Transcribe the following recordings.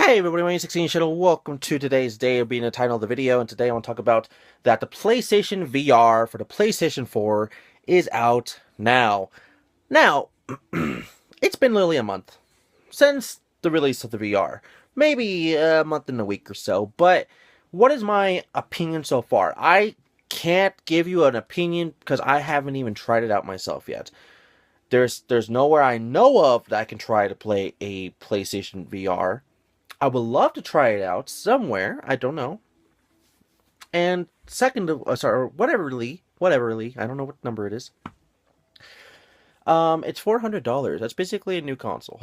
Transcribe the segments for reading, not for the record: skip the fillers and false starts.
Hey everybody, my name is 16 Shadow. Welcome to today's day of being the title of the video, and today I want to talk about that the PlayStation VR for the PlayStation 4 is out now. Now, it's been literally a month since the release of the VR. Maybe a month and a week or so, but what is my opinion so far? I can't give you an opinion because I haven't even tried it out myself yet. There's nowhere I know of that I can try to play a PlayStation VR. I would love to try it out somewhere. I don't know. And second, whateverly, I don't know what number it is. It's $400. That's basically a new console.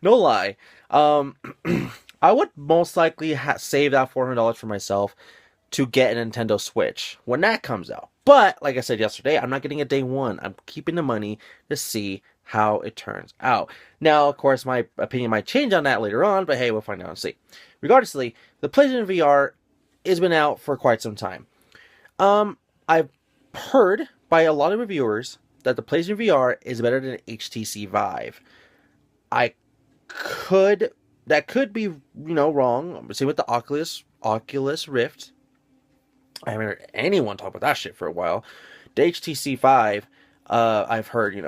No lie. I would most likely save that $400 for myself to get a Nintendo Switch when that comes out. But like I said yesterday, I'm not getting it day one. I'm keeping the money to see how it turns out. Now, of course, my opinion might change on that later on, but hey, we'll find out and see. Regardlessly, the PlayStation VR has been out for quite some time. I've heard by a lot of reviewers that the PlayStation VR is better than HTC Vive. That could be, wrong. Same with the Oculus Rift. I haven't heard anyone talk about that shit for a while. The HTC Vive, I've heard,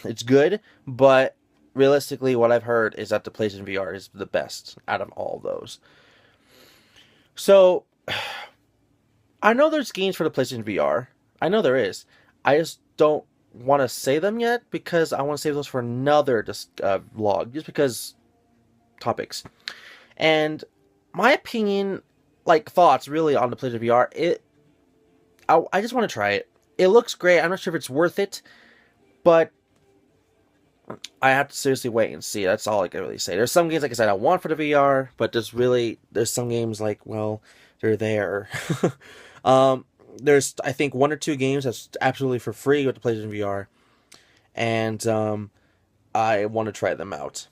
it's good, but realistically, what I've heard is that the PlayStation VR is the best out of all of those. So, I know there's games for the PlayStation VR. I know there is. I just don't want to say them yet because I want to save those for another vlog, just because topics. And my opinion, thoughts really on the PlayStation VR, I just want to try it. It looks great. I'm not sure if it's worth it, but I have to seriously wait and see. That's all I can really say. There's some games, like I said, I want for the VR, but there's some games they're there. There's, I think, one or two games that's absolutely for free with the PlayStation VR, and I want to try them out.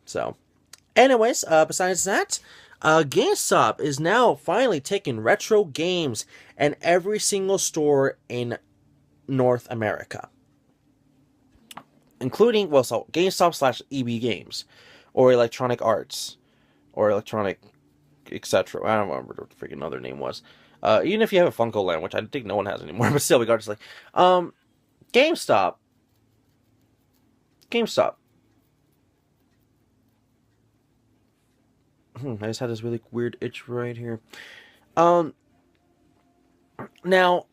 So, anyways, besides that, GameStop is now finally taking retro games in every single store in North America. Including, GameStop / EB Games, or Electronic Arts, or Electronic, etc. I don't remember what the freaking other name was. Even if you have a Funko Land, which I think no one has anymore, but still, regardless, GameStop. I just had this really weird itch right here. Now,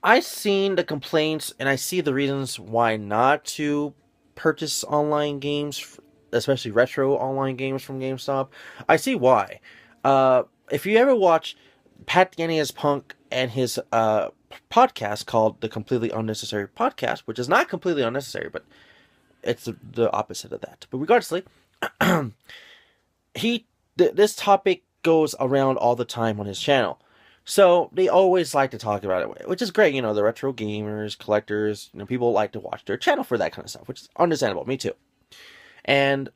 I've seen the complaints, and I see the reasons why not to purchase online games, especially retro online games from GameStop. I see why. If you ever watch Pat Yanni's Punk and his podcast called The Completely Unnecessary Podcast, which is not completely unnecessary, but it's the opposite of that. But regardlessly, this topic goes around all the time on his channel. So they always like to talk about it, which is great. The retro gamers, collectors, people like to watch their channel for that kind of stuff, which is understandable. Me too. And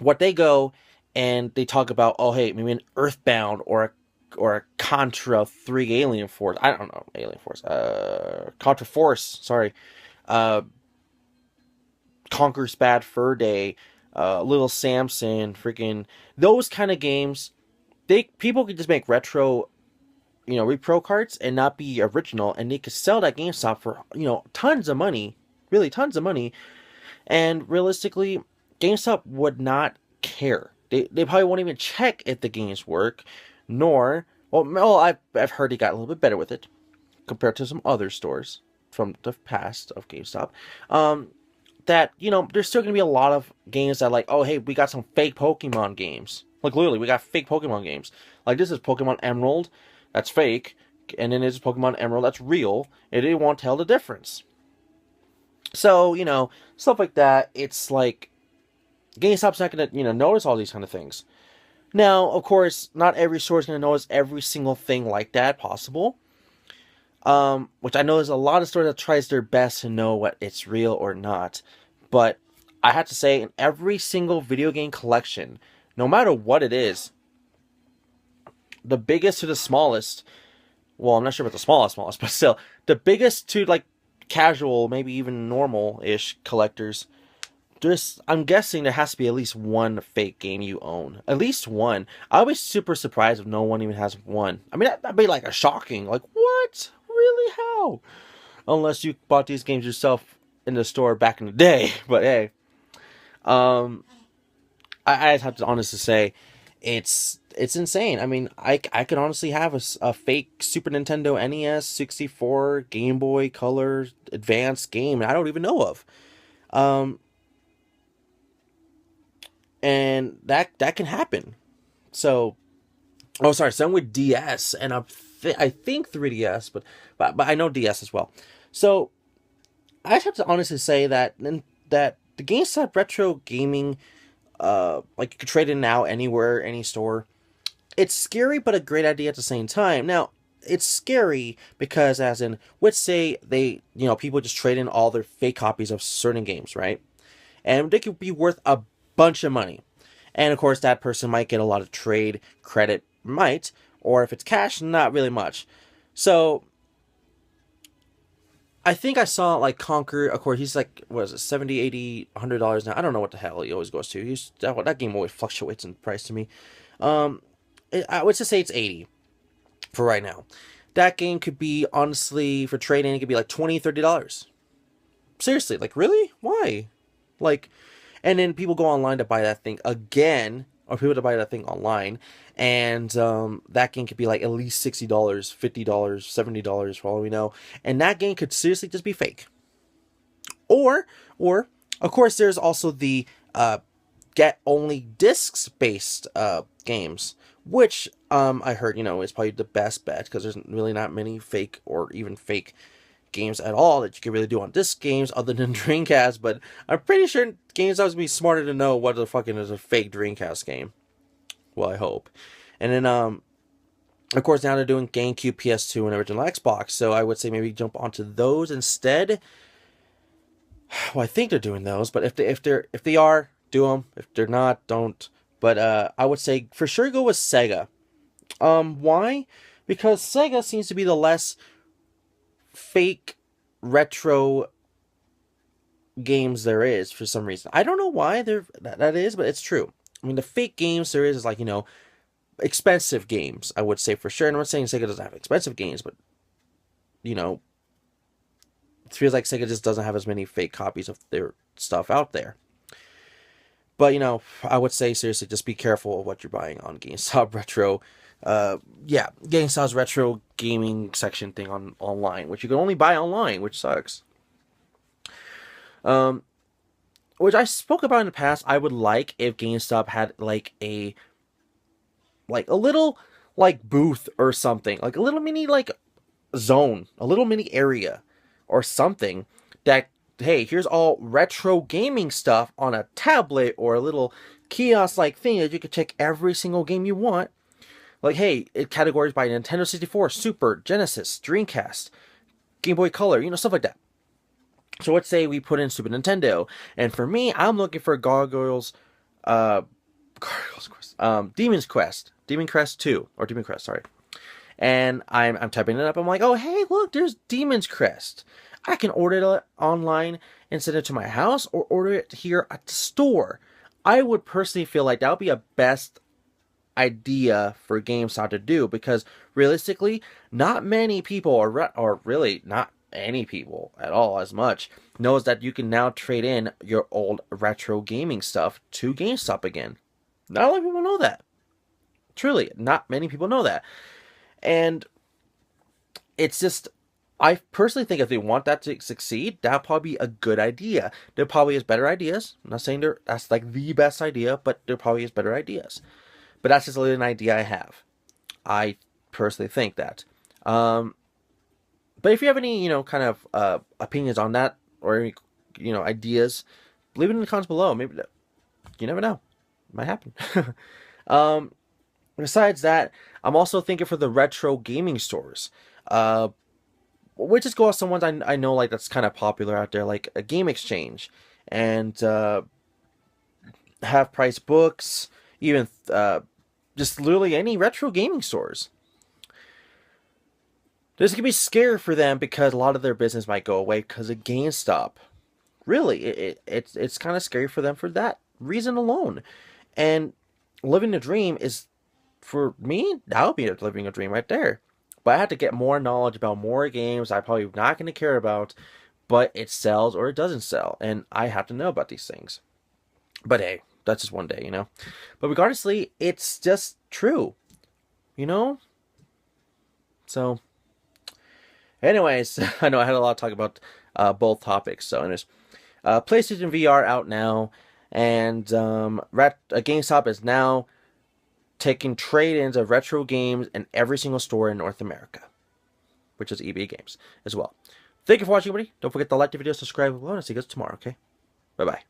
what they go and they talk about, oh hey, maybe an Earthbound or a Contra 3 Alien Force. I don't know, Alien Force. Contra Force. Sorry. Conker's Bad Fur Day. Little Samson. Freaking those kind of games. People could just make retro, repro carts and not be original, and they could sell that GameStop for, tons of money, really tons of money, and realistically, GameStop would not care. They probably won't even check if the games work, nor, I've heard he got a little bit better with it, compared to some other stores from the past of GameStop, that, there's still going to be a lot of games that oh, hey, we got some fake Pokemon games. Literally, we got fake Pokemon games. This is Pokemon Emerald, that's fake, and then there's Pokemon Emerald that's real, and they won't tell the difference. So, stuff like that, it's GameStop's not going to, notice all these kind of things. Now, of course, not every store is going to notice every single thing like that possible. Which I know there's a lot of stores that tries their best to know what it's real or not. But I have to say, in every single video game collection, no matter what it is, the biggest to the smallest, well, I'm not sure about the smallest, but still, the biggest to casual, maybe even normal-ish collectors, I'm guessing there has to be at least one fake game you own. At least one. I'll be super surprised if no one even has one. I mean, that'd be like a shocking. Like, what? Really? How? Unless you bought these games yourself in the store back in the day. But hey, um, I have to honestly say, it's insane. I mean, I could honestly have a fake Super Nintendo NES 64 Game Boy Color Advanced game I don't even know of. Um, and that can happen. So, oh, sorry, some with DS, and I think 3DS, but I know DS as well. So I have to honestly say that the GameStop retro gaming, like you could trade it now anywhere, any store. It's scary, but a great idea at the same time. Now, it's scary because, as in, let's say people just trade in all their fake copies of certain games, right? And they could be worth a bunch of money. And of course, that person might get a lot of trade credit, might, or if it's cash, not really much. So I think I saw like Conquer. Of course, he's like, what is it, 70, 80, $100 now? I don't know what the hell he always goes to. That game always fluctuates in price to me. Um, I would just say it's 80 for right now. That game could be, honestly, for trading, it could be like $20, $30. Seriously, like, really? Why? Like, and then people go online to buy that thing again, or people to buy that thing online, and that game could be like at least $60, $50, $70 for all we know, and that game could seriously just be fake. Or of course, there's also the get only discs based games, which I heard is probably the best bet because there's really not many fake or even fake games at all that you can really do on disc games other than Dreamcast, but I'm pretty sure GameStop would be smarter to know what the fucking is a fake Dreamcast game. Well, I hope. And then of course now they're doing GameCube, PS2, and original Xbox, so I would say maybe jump onto those instead. Well, I think they're doing those, but if they are, do them. If they're not, don't. But I would say for sure go with Sega. Why? Because Sega seems to be the less fake retro games there is for some reason. I don't know why that is, but it's true. I mean, the fake games there is like, expensive games, I would say for sure. And I'm not saying Sega doesn't have expensive games, but, it feels like Sega just doesn't have as many fake copies of their stuff out there. But, I would say seriously, just be careful of what you're buying on GameStop Retro. Yeah, GameStop's retro gaming section thing online, which you can only buy online, which sucks. Which I spoke about in the past. I would like if GameStop had like a little like booth or something, like a little mini like zone, a little mini area or something that, hey, here's all retro gaming stuff on a tablet or a little kiosk like thing that you could check every single game you want. Like, hey, it categories by Nintendo 64, Super, Genesis, Dreamcast, Game Boy Color, stuff like that. So let's say we put in Super Nintendo, and for me, I'm looking for Demon's Quest, Demon Crest 2, or Demon Crest, sorry. And I'm typing it up. I'm like, oh, hey, look, there's Demon's Crest. I can order it online and send it to my house, or order it here at the store. I would personally feel like that would be a best idea for GameStop to do, because realistically, not many people, or really not any people at all as much, knows that you can now trade in your old retro gaming stuff to GameStop again. Not a lot of people know that. Truly, not many people know that. And it's just, I personally think if they want that to succeed, that'd probably be a good idea. There probably is better ideas. I'm not saying that's like the best idea, but there probably is better ideas. But that's just an idea I have. I personally think that. But if you have any, kind of opinions on that, or any, ideas, leave it in the comments below. Maybe, you never know, it might happen. Besides that, I'm also thinking for the retro gaming stores. Which just go off some ones I know, like, that's kind of popular out there, like a Game Exchange, and Half Price Books, even just literally any retro gaming stores. This could be scary for them because a lot of their business might go away because of GameStop. Really, it's kind of scary for them for that reason alone. And living the dream is, for me, that would be living a dream right there. But I had to get more knowledge about more games I'm probably not going to care about, but it sells or it doesn't sell, and I have to know about these things. But hey, that's just one day, you know. But regardlessly, it's just true, you know. So, anyways, I know I had a lot to talk about both topics. So, anyways, PlayStation VR out now, and GameStop is now taking trade-ins of retro games in every single store in North America, which is EB Games as well. Thank you for watching, everybody. Don't forget to like the video, subscribe, and see you guys tomorrow, okay? Bye-bye.